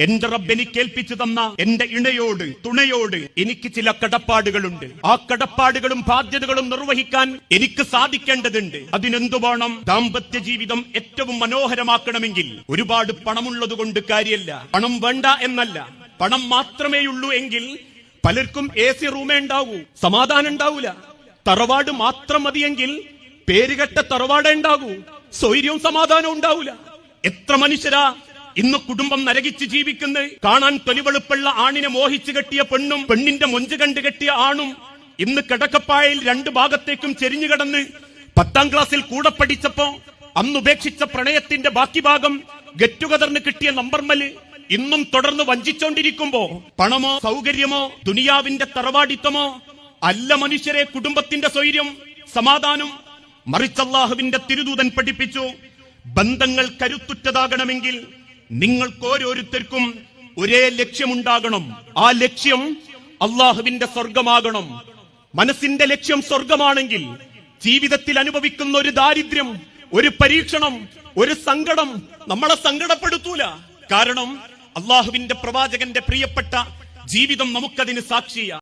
എന്റെ റബ്ബ് എനിക്ക് ഏൽപ്പിച്ചു തന്ന എന്റെ ഇണയോട്, തുണയോട് എനിക്ക് ചില കടപ്പാടുകളുണ്ട്. ആ കടപ്പാടുകളും ബാധ്യതകളും നിർവഹിക്കാൻ എനിക്ക് സാധിക്കേണ്ടതുണ്ട്. അതിനെന്തു വേണം? ദാമ്പത്യ ജീവിതം ഏറ്റവും മനോഹരമാക്കണമെങ്കിൽ ഒരുപാട് പണമുള്ളത് കൊണ്ട് കാര്യമല്ല. പണം വേണ്ട എന്നല്ല, പണം മാത്രമേയുള്ളൂ എങ്കിൽ പലർക്കും AC റൂമേ ഉണ്ടാവൂ, സമാധാനം ഉണ്ടാവൂല. തറവാട് മാത്രം മതിയെങ്കിൽ പേരുകെട്ട തറവാടേ ഉണ്ടാകൂ, സ്വൈര്യവും സമാധാനവും ഉണ്ടാവൂല. എത്ര മനുഷ്യരാ ഇന്ന് കുടുംബം നരകിച്ച് ജീവിക്കുന്നത്. കാണാൻ തൊലിവെളുപ്പുള്ള ആണിനെ മോഹിച്ചു കെട്ടിയ പെണ്ണും പെണ്ണിന്റെ മൊഞ്ച് കണ്ട് കെട്ടിയ ആണും ഇന്ന് കിടക്കപ്പായയിൽ രണ്ട് ഭാഗത്തേക്കും ചെരിഞ്ഞു കിടന്ന് 10ാം ക്ലാസ്സിൽ കൂടെ പഠിച്ചപ്പോ അന്നുപേക്ഷിച്ച പ്രണയത്തിന്റെ ബാക്കി ഭാഗം ഗെറ്റുഗദറിന് കിട്ടിയ നമ്പർമല് ഇന്നും തുടർന്ന് വഞ്ചിച്ചോണ്ടിരിക്കുമ്പോ പണമോ സൗകര്യമോ ദുനിയാവിന്റെ തറവാടിത്തമോ അല്ല മനുഷ്യരെ കുടുംബത്തിന്റെ സ്വൈര്യം സമാധാനം. മറിച്ച് അല്ലാഹുവിന്റെ തിരുദൂതൻ പഠിപ്പിച്ചു, ബന്ധങ്ങൾ കരുത്തുറ്റതാകണമെങ്കിൽ നിങ്ങൾക്ക് ഓരോരുത്തർക്കും ഒരേ ലക്ഷ്യമുണ്ടാകണം. ആ ലക്ഷ്യം അല്ലാഹുവിന്റെ സ്വർഗമാകണം. മനസ്സിന്റെ ലക്ഷ്യം സ്വർഗമാണെങ്കിൽ ജീവിതത്തിൽ അനുഭവിക്കുന്ന ഒരു ദാരിദ്ര്യം, ഒരു പരീക്ഷണം, ഒരു സങ്കടം നമ്മളെ സങ്കടപ്പെടുത്തൂല. കാരണം അല്ലാഹുവിന്റെ പ്രവാചകന്റെ പ്രിയപ്പെട്ട ജീവിതം നമുക്കതിന് സാക്ഷിയാ.